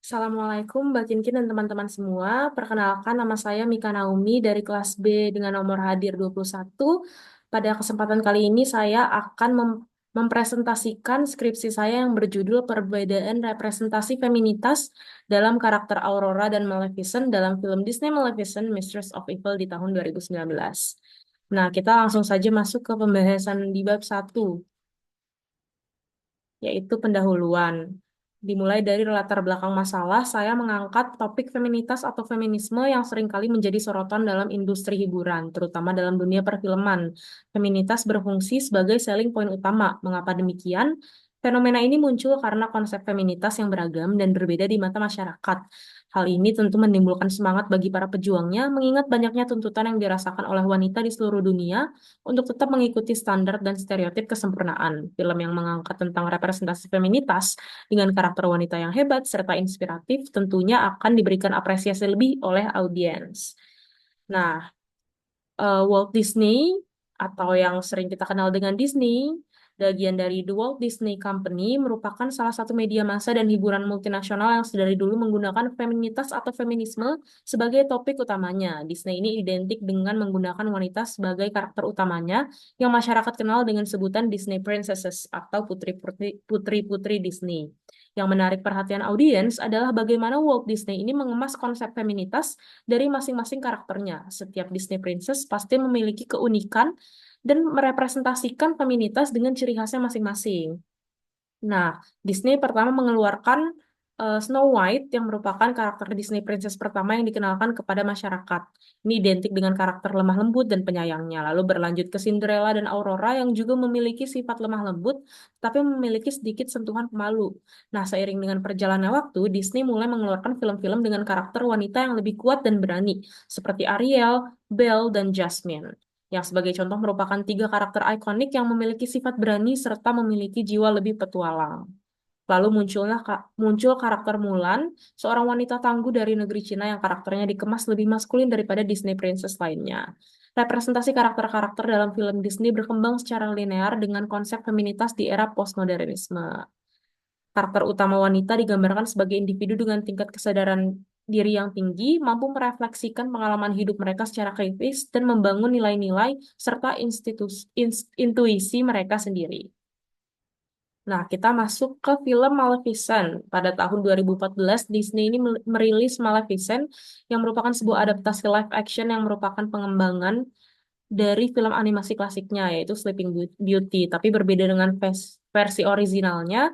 Assalamualaikum Mbak Kinkin dan teman-teman semua. Perkenalkan nama saya Mika Naomi dari kelas B dengan nomor hadir 21. Pada kesempatan kali ini saya akan mempresentasikan skripsi saya yang berjudul Perbedaan Representasi Feminitas dalam Karakter Aurora dan Maleficent dalam film Disney Maleficent Mistress of Evil di tahun 2019. Nah, kita langsung saja masuk ke pembahasan di bab 1, yaitu pendahuluan. Dimulai dari latar belakang masalah, saya mengangkat topik feminitas atau feminisme yang seringkali menjadi sorotan dalam industri hiburan, terutama dalam dunia perfilman. Feminitas berfungsi sebagai selling point utama. Mengapa demikian? Fenomena ini muncul karena konsep feminitas yang beragam dan berbeda di mata masyarakat. Hal ini tentu menimbulkan semangat bagi para pejuangnya, mengingat banyaknya tuntutan yang dirasakan oleh wanita di seluruh dunia untuk tetap mengikuti standar dan stereotip kesempurnaan. Film yang mengangkat tentang representasi feminitas dengan karakter wanita yang hebat serta inspiratif tentunya akan diberikan apresiasi lebih oleh audiens. Nah, Walt Disney atau yang sering kita kenal dengan Disney, bagian dari The Walt Disney Company, merupakan salah satu media massa dan hiburan multinasional yang sedari dulu menggunakan feminitas atau feminisme sebagai topik utamanya. Disney ini identik dengan menggunakan wanita sebagai karakter utamanya yang masyarakat kenal dengan sebutan Disney Princesses atau putri-putri Disney. Yang menarik perhatian audiens adalah bagaimana Walt Disney ini mengemas konsep feminitas dari masing-masing karakternya. Setiap Disney Princess pasti memiliki keunikan dan merepresentasikan feminitas dengan ciri khasnya masing-masing. Nah, Disney pertama mengeluarkan Snow White yang merupakan karakter Disney Princess pertama yang dikenalkan kepada masyarakat. Ini identik dengan karakter lemah lembut dan penyayangnya. Lalu berlanjut ke Cinderella dan Aurora yang juga memiliki sifat lemah lembut, tapi memiliki sedikit sentuhan pemalu. Nah, seiring dengan perjalanan waktu, Disney mulai mengeluarkan film-film dengan karakter wanita yang lebih kuat dan berani, seperti Ariel, Belle, dan Jasmine yang sebagai contoh merupakan tiga karakter ikonik yang memiliki sifat berani serta memiliki jiwa lebih petualang. Lalu muncul karakter Mulan, seorang wanita tangguh dari negeri Cina yang karakternya dikemas lebih maskulin daripada Disney Princess lainnya. Representasi karakter-karakter dalam film Disney berkembang secara linear dengan konsep feminitas di era postmodernisme. Karakter utama wanita digambarkan sebagai individu dengan tingkat kesadaran diri yang tinggi, mampu merefleksikan pengalaman hidup mereka secara kritis dan membangun nilai-nilai serta intuisi mereka sendiri. Nah, kita masuk ke film Maleficent. Pada tahun 2014, Disney ini merilis Maleficent yang merupakan sebuah adaptasi live action yang merupakan pengembangan dari film animasi klasiknya, yaitu Sleeping Beauty. Tapi berbeda dengan versi originalnya,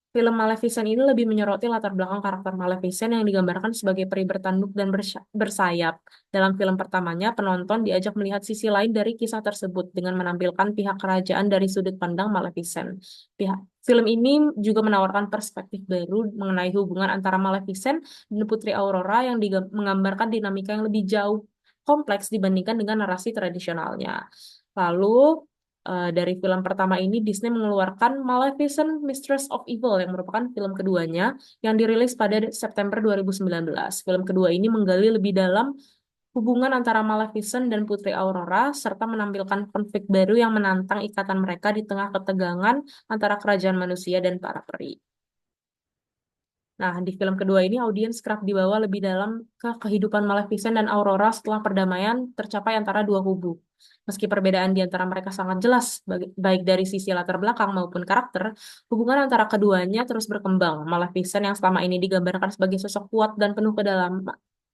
film Maleficent ini lebih menyoroti latar belakang karakter Maleficent yang digambarkan sebagai peri bertanduk dan bersayap. Dalam film pertamanya, penonton diajak melihat sisi lain dari kisah tersebut dengan menampilkan pihak kerajaan dari sudut pandang Maleficent. Film ini juga menawarkan perspektif baru mengenai hubungan antara Maleficent dan Putri Aurora yang menggambarkan dinamika yang lebih jauh kompleks dibandingkan dengan narasi tradisionalnya. Lalu dari film pertama ini, Disney mengeluarkan Maleficent Mistress of Evil yang merupakan film keduanya yang dirilis pada September 2019. Film kedua ini menggali lebih dalam hubungan antara Maleficent dan Putri Aurora serta menampilkan konflik baru yang menantang ikatan mereka di tengah ketegangan antara kerajaan manusia dan para peri. Nah, di film kedua ini audiens kerap dibawa lebih dalam ke kehidupan Maleficent dan Aurora setelah perdamaian tercapai antara dua kubu. Meski perbedaan di antara mereka sangat jelas, baik dari sisi latar belakang maupun karakter, hubungan antara keduanya terus berkembang. Maleficent yang selama ini digambarkan sebagai sosok kuat dan penuh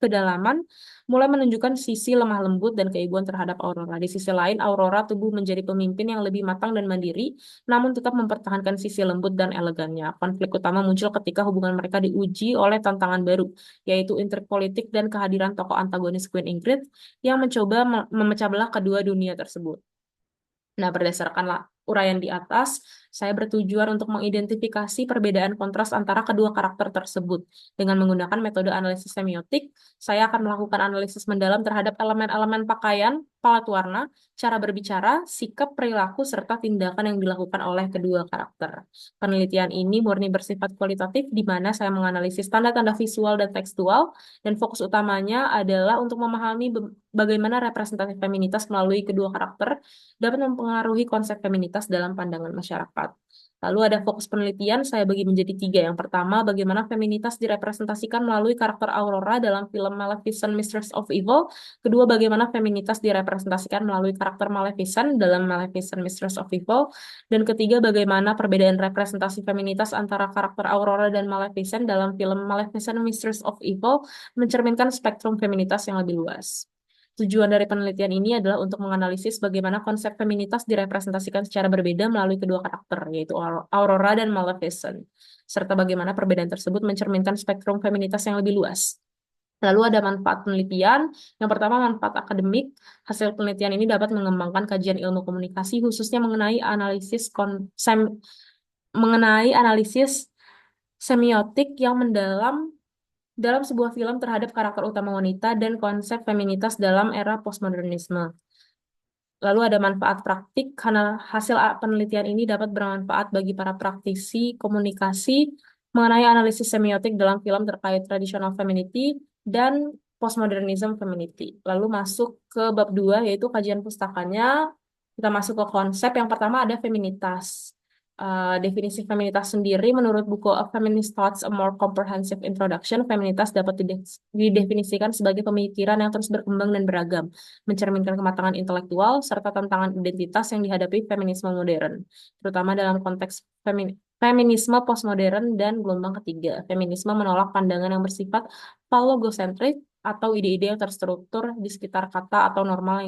kedalaman, mulai menunjukkan sisi lemah lembut dan keibuan terhadap Aurora. Di sisi lain, Aurora tumbuh menjadi pemimpin yang lebih matang dan mandiri, namun tetap mempertahankan sisi lembut dan elegannya. Konflik utama muncul ketika hubungan mereka diuji oleh tantangan baru, yaitu intrik politik dan kehadiran tokoh antagonis Queen Ingrid yang mencoba memecah belah kedua dunia tersebut. Nah, berdasarkan uraian di atas, saya bertujuan untuk mengidentifikasi perbedaan kontras antara kedua karakter tersebut. Dengan menggunakan metode analisis semiotik, saya akan melakukan analisis mendalam terhadap elemen-elemen pakaian, palet warna, cara berbicara, sikap, perilaku, serta tindakan yang dilakukan oleh kedua karakter. Penelitian ini murni bersifat kualitatif, di mana saya menganalisis tanda-tanda visual dan tekstual, dan fokus utamanya adalah untuk memahami bagaimana representasi feminitas melalui kedua karakter dapat mempengaruhi konsep feminitas dalam pandangan masyarakat. Lalu ada fokus penelitian, saya bagi menjadi 3. Yang pertama, bagaimana feminitas direpresentasikan melalui karakter Aurora dalam film Maleficent Mistress of Evil. Kedua, bagaimana feminitas direpresentasikan melalui karakter Maleficent dalam Maleficent Mistress of Evil. Dan ketiga, bagaimana perbedaan representasi feminitas antara karakter Aurora dan Maleficent dalam film Maleficent Mistress of Evil mencerminkan spektrum feminitas yang lebih luas. Tujuan dari penelitian ini adalah untuk menganalisis bagaimana konsep feminitas direpresentasikan secara berbeda melalui kedua karakter, yaitu Aurora dan Maleficent, serta bagaimana perbedaan tersebut mencerminkan spektrum feminitas yang lebih luas. Lalu ada manfaat penelitian. Yang pertama, manfaat akademik. Hasil penelitian ini dapat mengembangkan kajian ilmu komunikasi, khususnya mengenai analisis semiotik yang mendalam dalam sebuah film terhadap karakter utama wanita dan konsep feminitas dalam era postmodernisme. Lalu ada manfaat praktik, karena hasil penelitian ini dapat bermanfaat bagi para praktisi komunikasi mengenai analisis semiotik dalam film terkait traditional femininity dan postmodernism femininity. Lalu masuk ke bab 2, yaitu kajian pustakanya. Kita masuk ke konsep. Yang pertama ada feminitas. Definisi feminitas sendiri menurut buku A Feminist Thoughts, A More Comprehensive Introduction, feminitas dapat didefinisikan sebagai pemikiran yang terus berkembang dan beragam, mencerminkan kematangan intelektual, serta tantangan identitas yang dihadapi feminisme modern, terutama dalam konteks feminisme postmodern dan gelombang ketiga. Feminisme menolak pandangan yang bersifat falogosentrik atau ide-ide yang terstruktur di sekitar kata atau norma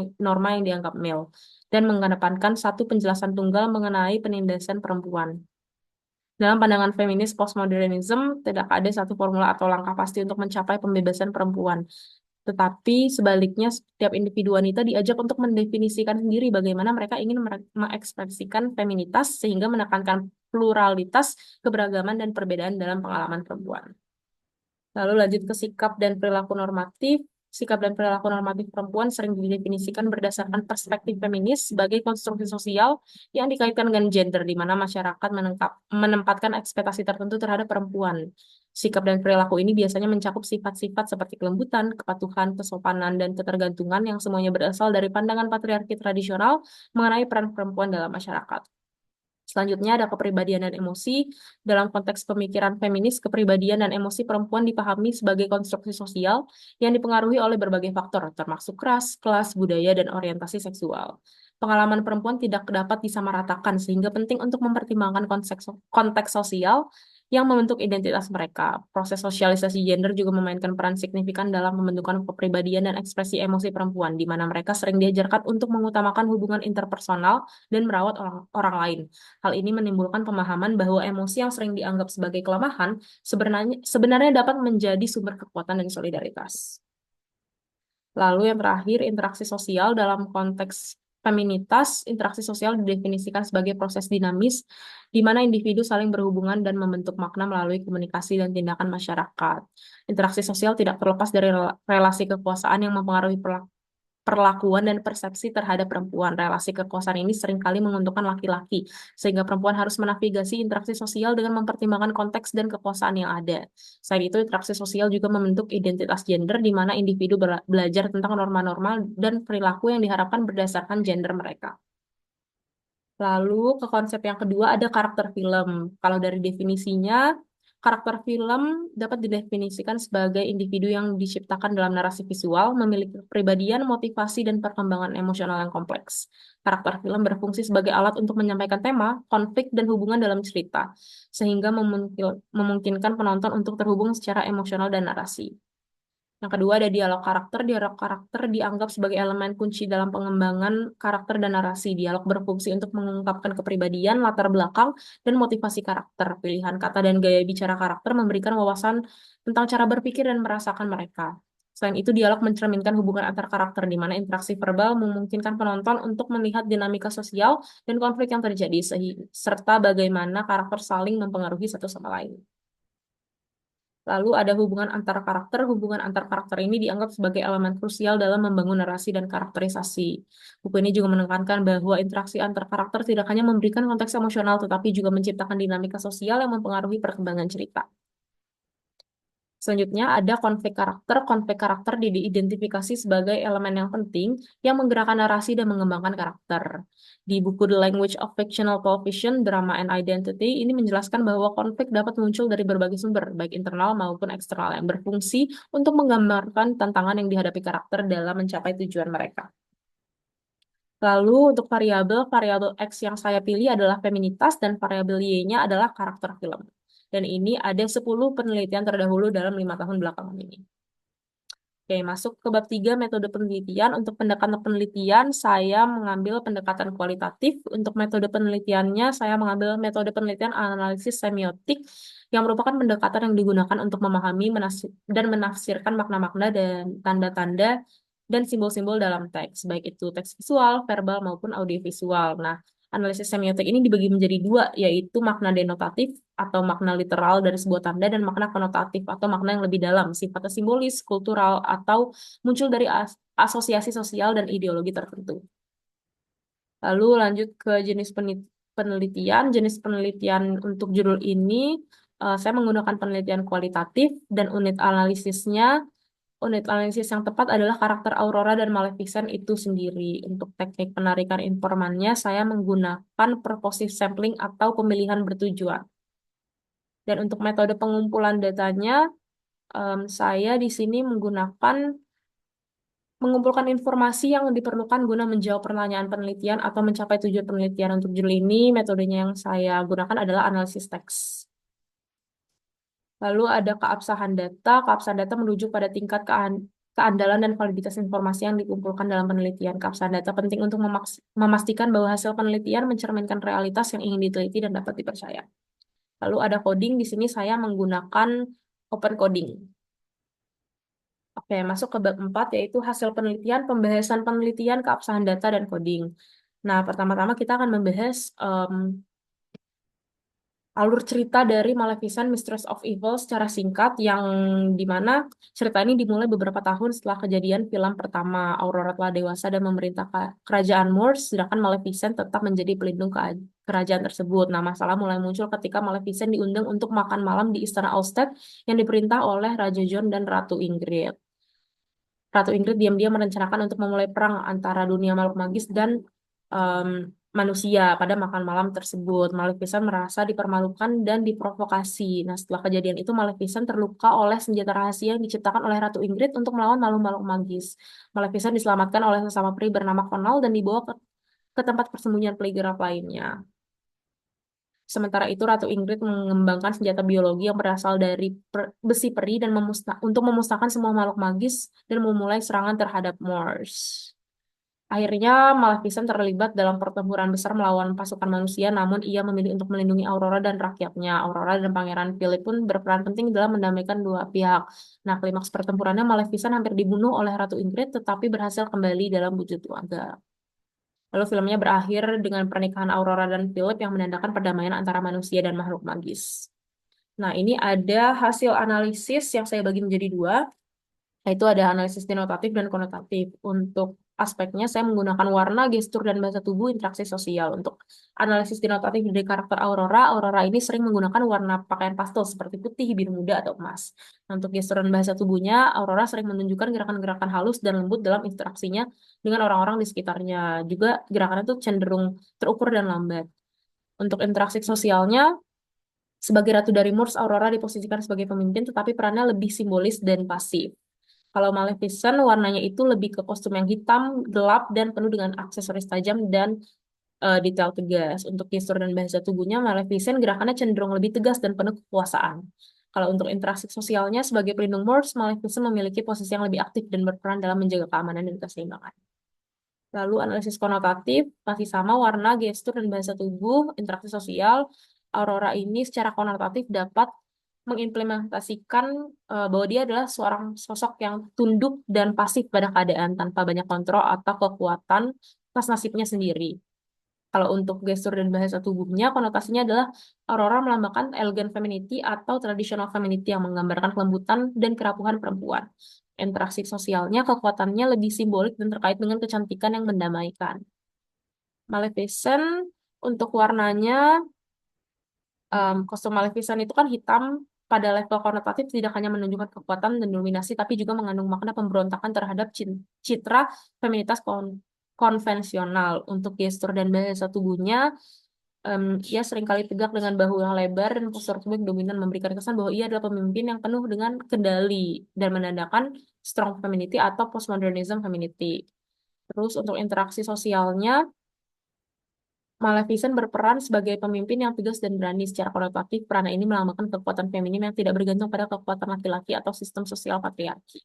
yang dianggap male, dan mengedepankan satu penjelasan tunggal mengenai penindasan perempuan. Dalam pandangan feminis postmodernism, tidak ada satu formula atau langkah pasti untuk mencapai pembebasan perempuan. Tetapi sebaliknya, setiap individu wanita diajak untuk mendefinisikan sendiri bagaimana mereka ingin mengekspresikan feminitas sehingga menekankan pluralitas, keberagaman, dan perbedaan dalam pengalaman perempuan. Lalu lanjut ke sikap dan perilaku normatif. Sikap dan perilaku normatif perempuan sering didefinisikan berdasarkan perspektif feminis sebagai konstruksi sosial yang dikaitkan dengan gender, di mana masyarakat menempatkan ekspektasi tertentu terhadap perempuan. Sikap dan perilaku ini biasanya mencakup sifat-sifat seperti kelembutan, kepatuhan, kesopanan, dan ketergantungan yang semuanya berasal dari pandangan patriarki tradisional mengenai peran perempuan dalam masyarakat. Selanjutnya ada kepribadian dan emosi. Dalam konteks pemikiran feminis, kepribadian dan emosi perempuan dipahami sebagai konstruksi sosial yang dipengaruhi oleh berbagai faktor, termasuk ras, kelas, budaya, dan orientasi seksual. Pengalaman perempuan tidak dapat disamaratakan, sehingga penting untuk mempertimbangkan konteks sosial yang membentuk identitas mereka. Proses sosialisasi gender juga memainkan peran signifikan dalam pembentukan kepribadian dan ekspresi emosi perempuan, di mana mereka sering diajarkan untuk mengutamakan hubungan interpersonal dan merawat orang lain. Hal ini menimbulkan pemahaman bahwa emosi yang sering dianggap sebagai kelemahan sebenarnya dapat menjadi sumber kekuatan dan solidaritas. Lalu yang terakhir, interaksi sosial. Dalam konteks feminitas, interaksi sosial didefinisikan sebagai proses dinamis di mana individu saling berhubungan dan membentuk makna melalui komunikasi dan tindakan masyarakat. Interaksi sosial tidak terlepas dari relasi kekuasaan yang mempengaruhi perlakuan dan persepsi terhadap perempuan. Relasi kekuasaan ini seringkali menguntungkan laki-laki, sehingga perempuan harus menavigasi interaksi sosial dengan mempertimbangkan konteks dan kekuasaan yang ada. Selain itu, interaksi sosial juga membentuk identitas gender, di mana individu belajar tentang norma-norma dan perilaku yang diharapkan berdasarkan gender mereka. Lalu ke konsep yang kedua ada karakter film. Kalau dari definisinya, karakter film dapat didefinisikan sebagai individu yang diciptakan dalam narasi visual, memiliki kepribadian, motivasi, dan perkembangan emosional yang kompleks. Karakter film berfungsi sebagai alat untuk menyampaikan tema, konflik, dan hubungan dalam cerita, sehingga memungkinkan penonton untuk terhubung secara emosional dan narasi. Yang kedua ada dialog karakter. Dialog karakter dianggap sebagai elemen kunci dalam pengembangan karakter dan narasi. Dialog berfungsi untuk mengungkapkan kepribadian, latar belakang, dan motivasi karakter. Pilihan kata dan gaya bicara karakter memberikan wawasan tentang cara berpikir dan merasakan mereka. Selain itu, dialog mencerminkan hubungan antar karakter, di mana interaksi verbal memungkinkan penonton untuk melihat dinamika sosial dan konflik yang terjadi, serta bagaimana karakter saling mempengaruhi satu sama lain. Lalu ada hubungan antar karakter. Hubungan antar karakter ini dianggap sebagai elemen krusial dalam membangun narasi dan karakterisasi. Buku ini juga menekankan bahwa interaksi antar karakter tidak hanya memberikan konteks emosional, tetapi juga menciptakan dinamika sosial yang mempengaruhi perkembangan cerita. Selanjutnya ada konflik karakter. Konflik karakter diidentifikasi sebagai elemen yang penting yang menggerakkan narasi dan mengembangkan karakter. Di buku The Language of Fictional Television, Drama and Identity, ini menjelaskan bahwa konflik dapat muncul dari berbagai sumber, baik internal maupun eksternal, yang berfungsi untuk menggambarkan tantangan yang dihadapi karakter dalam mencapai tujuan mereka. Lalu untuk variabel, variabel X yang saya pilih adalah feminitas dan variabel Y-nya adalah karakter film. Dan ini ada 10 penelitian terdahulu dalam 5 tahun belakangan ini. Oke, masuk ke bab 3 metode penelitian. Untuk pendekatan penelitian, saya mengambil pendekatan kualitatif. Untuk metode penelitiannya, saya mengambil metode penelitian analisis semiotik yang merupakan pendekatan yang digunakan untuk memahami dan menafsirkan makna-makna dan tanda-tanda dan simbol-simbol dalam teks, baik itu teks visual, verbal, maupun audiovisual. Nah, analisis semiotik ini dibagi menjadi dua, yaitu makna denotatif atau makna literal dari sebuah tanda dan makna konotatif atau makna yang lebih dalam, sifatnya simbolis, kultural, atau muncul dari asosiasi sosial dan ideologi tertentu. Lalu lanjut ke jenis penelitian. Jenis penelitian untuk judul ini, saya menggunakan penelitian kualitatif dan unit analisis yang tepat adalah karakter Aurora dan Maleficent itu sendiri. Untuk teknik penarikan informannya, saya menggunakan purposive sampling atau pemilihan bertujuan. Dan untuk metode pengumpulan datanya, saya di sini mengumpulkan informasi yang diperlukan guna menjawab pertanyaan penelitian atau mencapai tujuan penelitian. Untuk judul ini, metodenya yang saya gunakan adalah analisis teks. Lalu ada keabsahan data. Keabsahan data merujuk pada tingkat keandalan dan validitas informasi yang dikumpulkan dalam penelitian. Keabsahan data penting untuk memastikan bahwa hasil penelitian mencerminkan realitas yang ingin diteliti dan dapat dipercaya. Lalu ada coding. Di sini saya menggunakan open coding. Oke, masuk ke bab 4, yaitu hasil penelitian, pembahasan penelitian, keabsahan data, dan coding. Nah, pertama-tama kita akan membahas alur cerita dari Maleficent Mistress of Evil secara singkat, yang dimana cerita ini dimulai beberapa tahun setelah kejadian film pertama. Aurora telah dewasa dan memerintah kerajaan Moors, sedangkan Maleficent tetap menjadi pelindung kerajaan tersebut. Nah, masalah mulai muncul ketika Maleficent diundang untuk makan malam di Istana Ulstead yang diperintah oleh Raja John dan Ratu Ingrid. Ratu Ingrid diam-diam merencanakan untuk memulai perang antara dunia makhluk magis dan em, manusia pada makan malam tersebut. Maleficent merasa dipermalukan dan diprovokasi. Nah, setelah kejadian itu, Maleficent terluka oleh senjata rahasia yang diciptakan oleh Ratu Ingrid untuk melawan makhluk-makhluk magis. Maleficent diselamatkan oleh sesama peri bernama Conall dan dibawa ke tempat persembunyian peligarap lainnya. Sementara itu, Ratu Ingrid mengembangkan senjata biologi yang berasal dari besi peri dan untuk memusnahkan semua makhluk magis dan memulai serangan terhadap Moors. Akhirnya, Maleficent terlibat dalam pertempuran besar melawan pasukan manusia, namun ia memilih untuk melindungi Aurora dan rakyatnya. Aurora dan Pangeran Philip pun berperan penting dalam mendamaikan dua pihak. Nah, klimaks pertempurannya, Maleficent hampir dibunuh oleh Ratu Ingrid, tetapi berhasil kembali dalam wujud warga. Lalu filmnya berakhir dengan pernikahan Aurora dan Philip yang menandakan perdamaian antara manusia dan makhluk magis. Nah, ini ada hasil analisis yang saya bagi menjadi dua, yaitu ada analisis denotatif dan konotatif. Untuk aspeknya, saya menggunakan warna, gestur, dan bahasa tubuh, interaksi sosial. Untuk analisis denotatif dari karakter Aurora, Aurora ini sering menggunakan warna pakaian pastel seperti putih, biru muda, atau emas. Nah, untuk gestur dan bahasa tubuhnya, Aurora sering menunjukkan gerakan-gerakan halus dan lembut dalam interaksinya dengan orang-orang di sekitarnya. Juga gerakannya itu cenderung terukur dan lambat. Untuk interaksi sosialnya, sebagai Ratu dari Moors, Aurora diposisikan sebagai pemimpin, tetapi perannya lebih simbolis dan pasif. Kalau Maleficent, warnanya itu lebih ke kostum yang hitam, gelap, dan penuh dengan aksesoris tajam dan detail tegas. Untuk gestur dan bahasa tubuhnya, Maleficent gerakannya cenderung lebih tegas dan penuh kekuasaan. Kalau untuk interaksi sosialnya, sebagai pelindung Moors, Maleficent memiliki posisi yang lebih aktif dan berperan dalam menjaga keamanan dan keseimbangan. Lalu analisis konotatif, masih sama warna, gestur, dan bahasa tubuh, interaksi sosial. Aurora ini secara konotatif dapat mengimplementasikan bahwa dia adalah seorang sosok yang tunduk dan pasif pada keadaan tanpa banyak kontrol atau kekuatan atas nasibnya sendiri. Kalau untuk gestur dan bahasa tubuhnya, konotasinya adalah Aurora melambangkan elegan femininity atau traditional femininity yang menggambarkan kelembutan dan kerapuhan perempuan. Interaksi sosialnya, kekuatannya lebih simbolik dan terkait dengan kecantikan yang mendamaikan. Maleficent, untuk warnanya, kostum Maleficent itu kan hitam pada level konotatif tidak hanya menunjukkan kekuatan dan dominasi, tapi juga mengandung makna pemberontakan terhadap citra feminitas konvensional. Untuk gestur dan bahasa tubuhnya, ia seringkali tegak dengan bahu yang lebar dan postur tubuh yang dominan, memberikan kesan bahwa ia adalah pemimpin yang penuh dengan kendali dan menandakan strong femininity atau postmodernism femininity. Terus untuk interaksi sosialnya, Maleficent berperan sebagai pemimpin yang tegas dan berani. Secara konotatif, peran ini melambangkan kekuatan feminim yang tidak bergantung pada kekuatan laki-laki atau sistem sosial patriarki.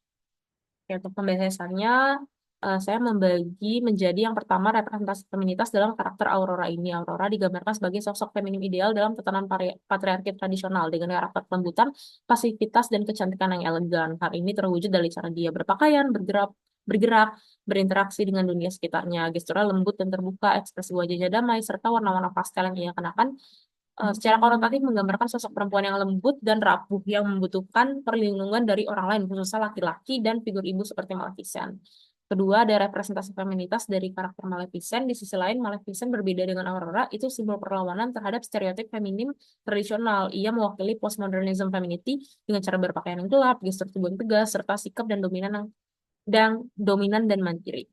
Oke, untuk pembahasannya, saya membagi menjadi yang pertama representasi feminitas dalam karakter Aurora ini. Aurora digambarkan sebagai sosok feminim ideal dalam tatanan patriarki tradisional dengan karakter kelembutan, pasifitas, dan kecantikan yang elegan. Hal ini terwujud dari cara dia berpakaian, bergerak, berinteraksi dengan dunia sekitarnya. Gesturnya lembut dan terbuka, ekspresi wajahnya damai, serta warna-warna pastel yang ia kenakan secara konotatif menggambarkan sosok perempuan yang lembut dan rapuh yang membutuhkan perlindungan dari orang lain, khususnya laki-laki dan figur ibu seperti Maleficent. Kedua, ada representasi feminitas dari karakter Maleficent. Di sisi lain, Maleficent berbeda dengan Aurora, itu simbol perlawanan terhadap stereotip feminim tradisional. Ia mewakili postmodernism femininity dengan cara berpakaian yang gelap, gestur tubuh yang tegas, serta sikap dominan dan mandiri.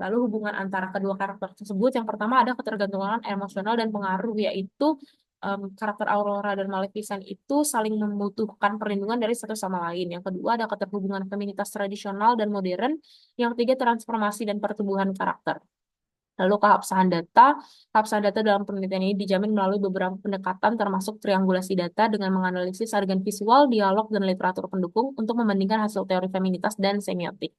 Lalu hubungan antara kedua karakter tersebut, yang pertama ada ketergantungan emosional dan pengaruh, yaitu karakter Aurora dan Maleficent itu saling membutuhkan perlindungan dari satu sama lain. Yang kedua ada keterhubungan feminitas tradisional dan modern. Yang ketiga transformasi dan pertumbuhan karakter. Lalu keabsahan data dalam penelitian ini dijamin melalui beberapa pendekatan termasuk triangulasi data dengan menganalisis adegan visual, dialog, dan literatur pendukung untuk membandingkan hasil teori feminitas dan semiotik.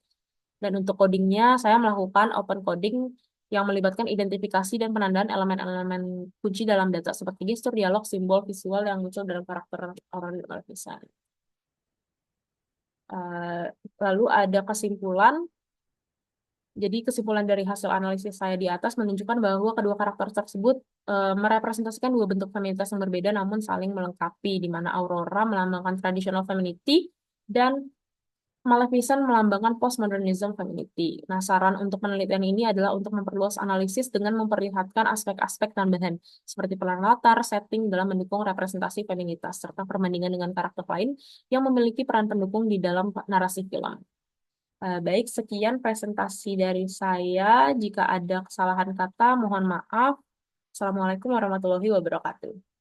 Dan untuk codingnya, saya melakukan open coding yang melibatkan identifikasi dan penandaan elemen-elemen kunci dalam data seperti gestur, dialog, simbol, visual yang muncul dalam karakter orang di lukisan. Eh, Lalu ada kesimpulan. Jadi kesimpulan dari hasil analisis saya di atas menunjukkan bahwa kedua karakter tersebut merepresentasikan dua bentuk feminitas yang berbeda namun saling melengkapi, di mana Aurora melambangkan traditional femininity dan Maleficent melambangkan postmodernism femininity. Nah, saran untuk penelitian ini adalah untuk memperluas analisis dengan memperlihatkan aspek-aspek tambahan, seperti peran latar, setting dalam mendukung representasi feminitas, serta perbandingan dengan karakter lain yang memiliki peran pendukung di dalam narasi film. Baik, sekian presentasi dari saya. Jika ada kesalahan kata, mohon maaf. Assalamualaikum warahmatullahi wabarakatuh.